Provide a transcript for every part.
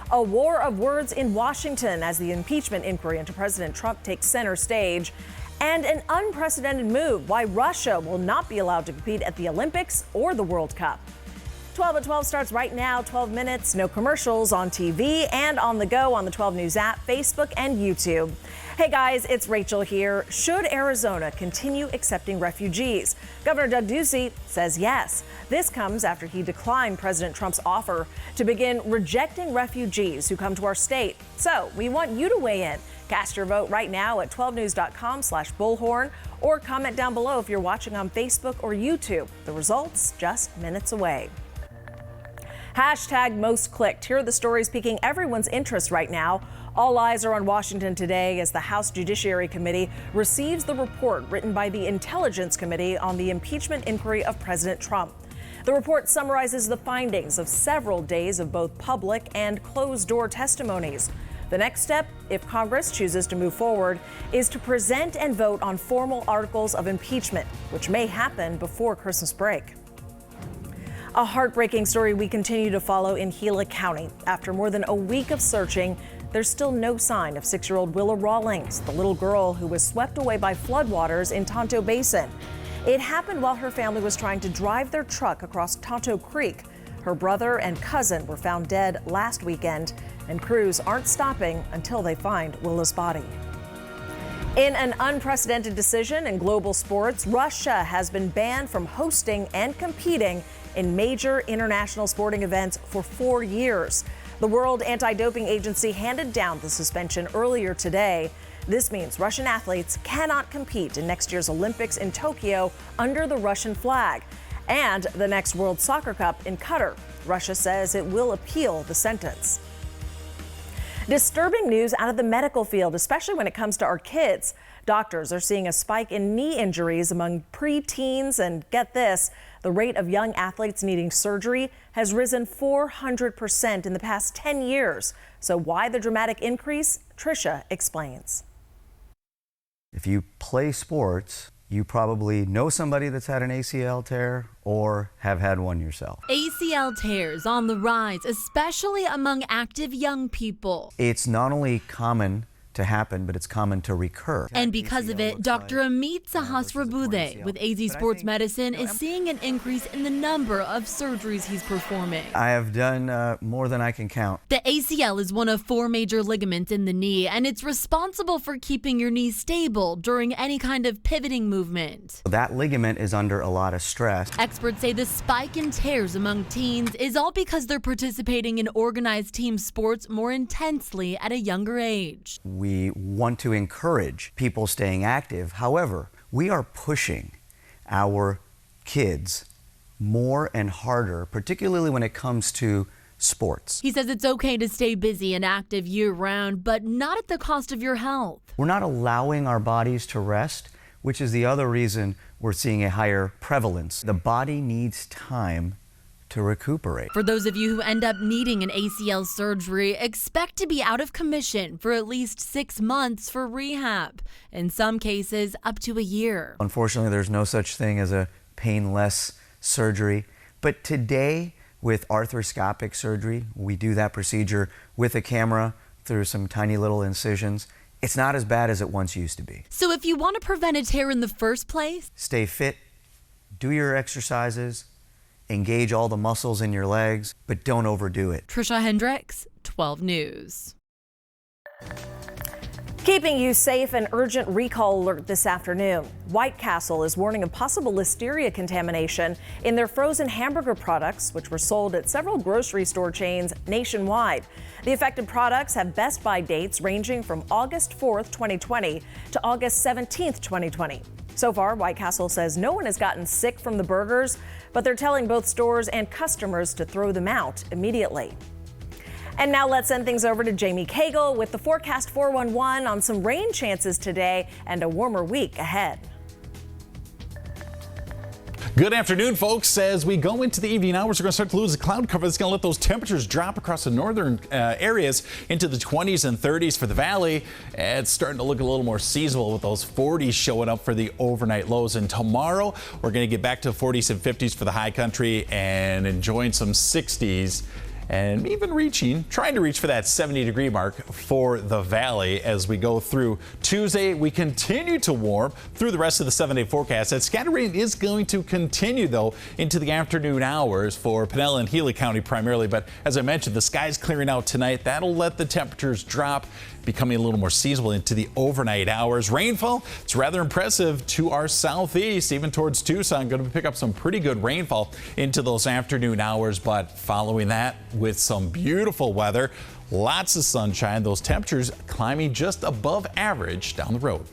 A war of words in Washington as the impeachment inquiry into President Trump takes center stage. And an unprecedented move why Russia will not be allowed to compete at the Olympics or the World Cup. 12 at 12 starts right now, 12 minutes, no commercials on TV and on the go on the 12 News app, Facebook, and YouTube. Hey guys, it's Rachel here. Should Arizona continue accepting refugees? Governor Doug Ducey says yes. This comes after he declined President Trump's offer to begin rejecting refugees who come to our state. So we want you to weigh in. Cast your vote right now at 12news.com/bullhorn or comment down below if you're watching on Facebook or YouTube. The results just minutes away. Hashtag most clicked. Here are the stories piquing everyone's interest right now. All eyes are on Washington today as the House Judiciary Committee receives the report written by the Intelligence Committee on the impeachment inquiry of President Trump. The report summarizes the findings of several days of both public and closed-door testimonies. The next step, if Congress chooses to move forward, is to present and vote on formal articles of impeachment, which may happen before Christmas break. A heartbreaking story we continue to follow in Gila County. After more than a week of searching, there's still no sign of 6-year-old Willa Rawlings, the little girl who was swept away by floodwaters in Tonto Basin. It happened while her family was trying to drive their truck across Tonto Creek. Her brother and cousin were found dead last weekend, and crews aren't stopping until they find Willa's body. In an unprecedented decision in global sports, Russia has been banned from hosting and competing in major international sporting events for 4 years. The World Anti-Doping Agency handed down the suspension earlier today. This means Russian athletes cannot compete in next year's Olympics in Tokyo under the Russian flag and the next World Soccer Cup in Qatar. Russia says it will appeal the sentence. Disturbing news out of the medical field, especially when it comes to our kids. Doctors are seeing a spike in knee injuries among preteens, and get this, the rate of young athletes needing surgery has risen 400% in the past 10 years. So why the dramatic increase? Tricia explains. If you play sports, you probably know somebody that's had an ACL tear or have had one yourself. ACL tears on the rise, especially among active young people. It's not only common to happen, but it's common to recur. And because of it, Dr. Amit Sahasrabuddhe with AZ Sports Medicine is seeing an increase in the number of surgeries he's performing. I have done more than I can count. The ACL is one of 4 major ligaments in the knee, and it's responsible for keeping your knee stable during any kind of pivoting movement. That ligament is under a lot of stress. Experts say the spike in tears among teens is all because they're participating in organized team sports more intensely at a younger age. We want to encourage people staying active. However, we are pushing our kids more and harder, particularly when it comes to sports. He says it's okay to stay busy and active year-round, but not at the cost of your health. We're not allowing our bodies to rest, which is the other reason we're seeing a higher prevalence. The body needs time to recuperate. For those of you who end up needing an ACL surgery, expect to be out of commission for at least 6 months for rehab. In some cases, up to a year. Unfortunately, there's no such thing as a painless surgery. But today, with arthroscopic surgery, we do that procedure with a camera through some tiny little incisions. It's not as bad as it once used to be. So if you want to prevent a tear in the first place, stay fit, do your exercises, engage all the muscles in your legs, but don't overdo it. Tricia Hendricks, 12 News. Keeping you safe, an urgent recall alert this afternoon. White Castle is warning of possible listeria contamination in their frozen hamburger products, which were sold at several grocery store chains nationwide. The affected products have best buy dates ranging from August 4th, 2020 to August 17th, 2020. So far, White Castle says no one has gotten sick from the burgers, but they're telling both stores and customers to throw them out immediately. And now let's send things over to Jamie Cagle with the Forecast 411 on some rain chances today and a warmer week ahead. Good afternoon, folks. As we go into the evening hours, we're going to start to lose the cloud cover. That's going to let those temperatures drop across the northern areas into the 20s and 30s for the valley. It's starting to look a little more seasonal with those 40s showing up for the overnight lows. And tomorrow, we're going to get back to 40s and 50s for the high country and enjoying some 60s and even trying to reach for that 70-degree mark for the valley as we go through Tuesday. We continue to warm through the rest of the 7-day forecast. That scattered rain is going to continue, though, into the afternoon hours for Pinella and Healy County primarily. But as I mentioned, the sky's clearing out tonight. That'll let the temperatures drop, becoming a little more seasonable into the overnight hours. Rainfall, it's rather impressive to our southeast, even towards Tucson. Going to pick up some pretty good rainfall into those afternoon hours, but following that with some beautiful weather, lots of sunshine, those temperatures climbing just above average down the road.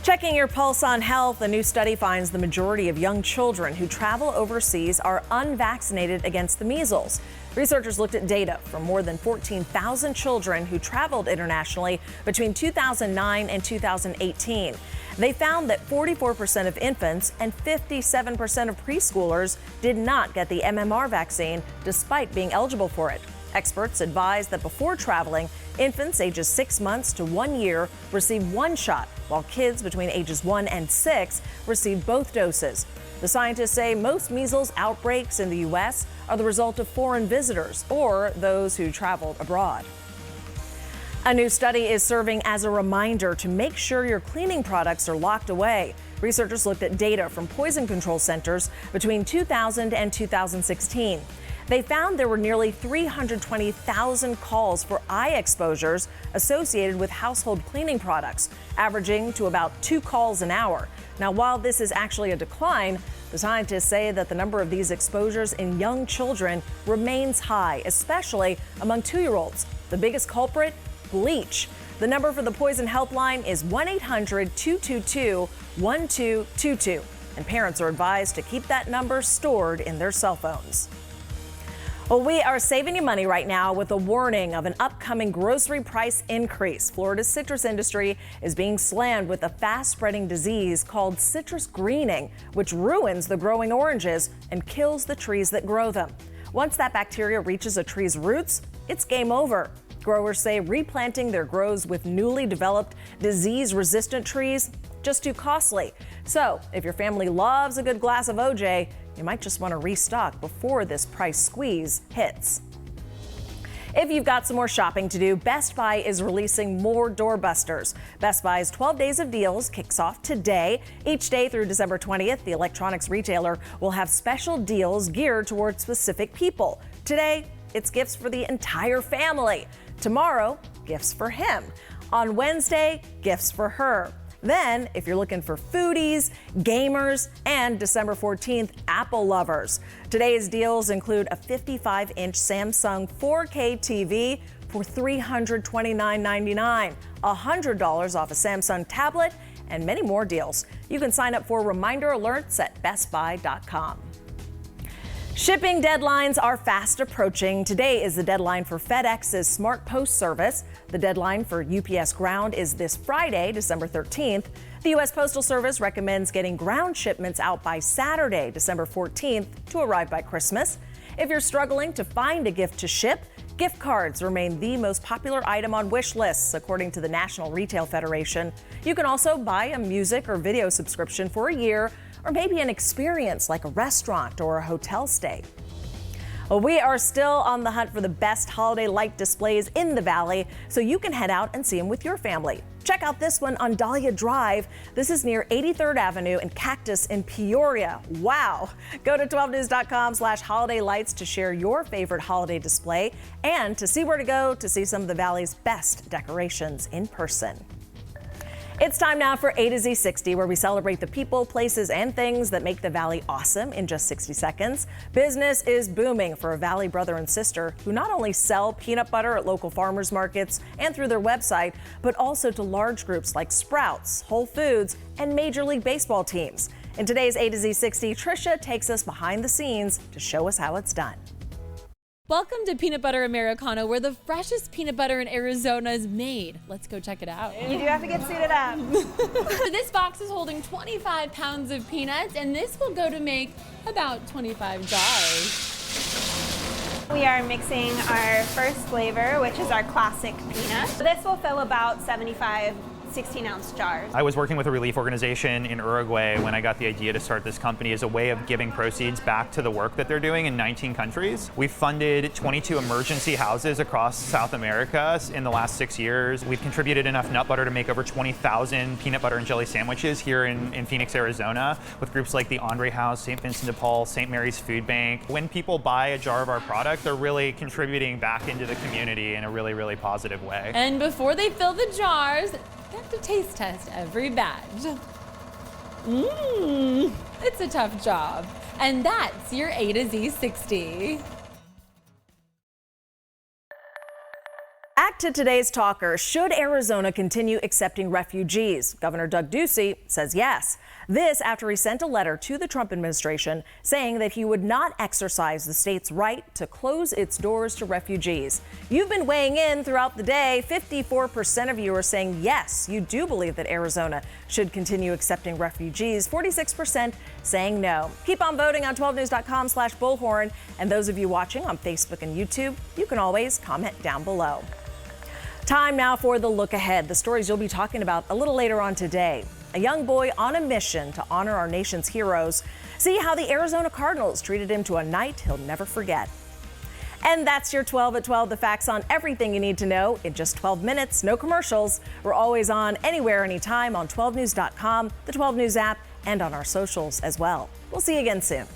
Checking your pulse on health, a new study finds the majority of young children who travel overseas are unvaccinated against the measles. Researchers looked at data from more than 14,000 children who traveled internationally between 2009 and 2018. They found that 44% of infants and 57% of preschoolers did not get the MMR vaccine despite being eligible for it. Experts advise that before traveling, infants ages 6 months to 1 year receive one shot, while kids between ages 1 and 6 receive both doses. The scientists say most measles outbreaks in the U.S. are the result of foreign visitors or those who traveled abroad. A new study is serving as a reminder to make sure your cleaning products are locked away. Researchers looked at data from poison control centers between 2000 and 2016. They found there were nearly 320,000 calls for eye exposures associated with household cleaning products, averaging to about 2 calls an hour. Now, while this is actually a decline, the scientists say that the number of these exposures in young children remains high, especially among 2-year-olds. The biggest culprit? Bleach. The number for the poison helpline is 1-800-222-1222, and parents are advised to keep that number stored in their cell phones. Well, we are saving you money right now with a warning of an upcoming grocery price increase. Florida's citrus industry is being slammed with a fast-spreading disease called citrus greening, which ruins the growing oranges and kills the trees that grow them. Once that bacteria reaches a tree's roots, it's game over. Growers say replanting their groves with newly developed disease-resistant trees just too costly. So if your family loves a good glass of OJ, you might just want to restock before this price squeeze hits. If you've got some more shopping to do, Best Buy is releasing more doorbusters. Best Buy's 12 Days of Deals kicks off today. Each day through December 20th, the electronics retailer will have special deals geared towards specific people. Today, it's gifts for the entire family. Tomorrow, gifts for him. On Wednesday, gifts for her. Then, if you're looking for foodies, gamers, and December 14th, Apple lovers. Today's deals include a 55-inch Samsung 4K TV for $329.99, $100 off a Samsung tablet, and many more deals. You can sign up for reminder alerts at bestbuy.com. Shipping deadlines are fast approaching. Today is the deadline for FedEx's Smart Post service. The deadline for UPS Ground is this Friday, December 13th. The U.S. Postal Service recommends getting ground shipments out by Saturday, December 14th, to arrive by Christmas. If you're struggling to find a gift to ship, gift cards remain the most popular item on wish lists, according to the National Retail Federation. You can also buy a music or video subscription for a year, or maybe an experience like a restaurant or a hotel stay. Well, we are still on the hunt for the best holiday light displays in the Valley, so you can head out and see them with your family. Check out this one on Dahlia Drive. This is near 83rd Avenue and Cactus in Peoria. Wow! Go to 12news.com/holidaylights to share your favorite holiday display and to see where to go to see some of the Valley's best decorations in person. It's time now for A to Z 60, where we celebrate the people, places, and things that make the Valley awesome in just 60 seconds. Business is booming for a Valley brother and sister who not only sell peanut butter at local farmers markets and through their website, but also to large groups like Sprouts, Whole Foods, and Major League Baseball teams. In today's A to Z 60, Trisha takes us behind the scenes to show us how it's done. Welcome to Peanut Butter Americano, where the freshest peanut butter in Arizona is made. Let's go check it out. You do have to get suited up. This box is holding 25 pounds of peanuts, and this will go to make about 25 jars. We are mixing our first flavor, which is our classic peanut. This will fill about 75 16-ounce jars. I was working with a relief organization in Uruguay when I got the idea to start this company as a way of giving proceeds back to the work that they're doing in 19 countries. We've funded 22 emergency houses across South America in the last 6 years. We've contributed enough nut butter to make over 20,000 peanut butter and jelly sandwiches here in Phoenix, Arizona, with groups like the Andre House, St. Vincent de Paul, St. Mary's Food Bank. When people buy a jar of our product, they're really contributing back into the community in a really, really positive way. And before they fill the jars, they have to taste test every batch. It's a tough job. And that's your A to Z 60. Back to today's talker. Should Arizona continue accepting refugees? Governor Doug Ducey says yes. This after he sent a letter to the Trump administration saying that he would not exercise the state's right to close its doors to refugees. You've been weighing in throughout the day. 54% of you are saying yes, you do believe that Arizona should continue accepting refugees. 46% saying no. Keep on voting on 12news.com/Bullhorn. And those of you watching on Facebook and YouTube, you can always comment down below. Time now for the look ahead, the stories you'll be talking about a little later on today. A young boy on a mission to honor our nation's heroes. See how the Arizona Cardinals treated him to a night he'll never forget. And that's your 12 at 12, the facts on everything you need to know in just 12 minutes, no commercials. We're always on anywhere, anytime on 12news.com, the 12 News app, and on our socials as well. We'll see you again soon.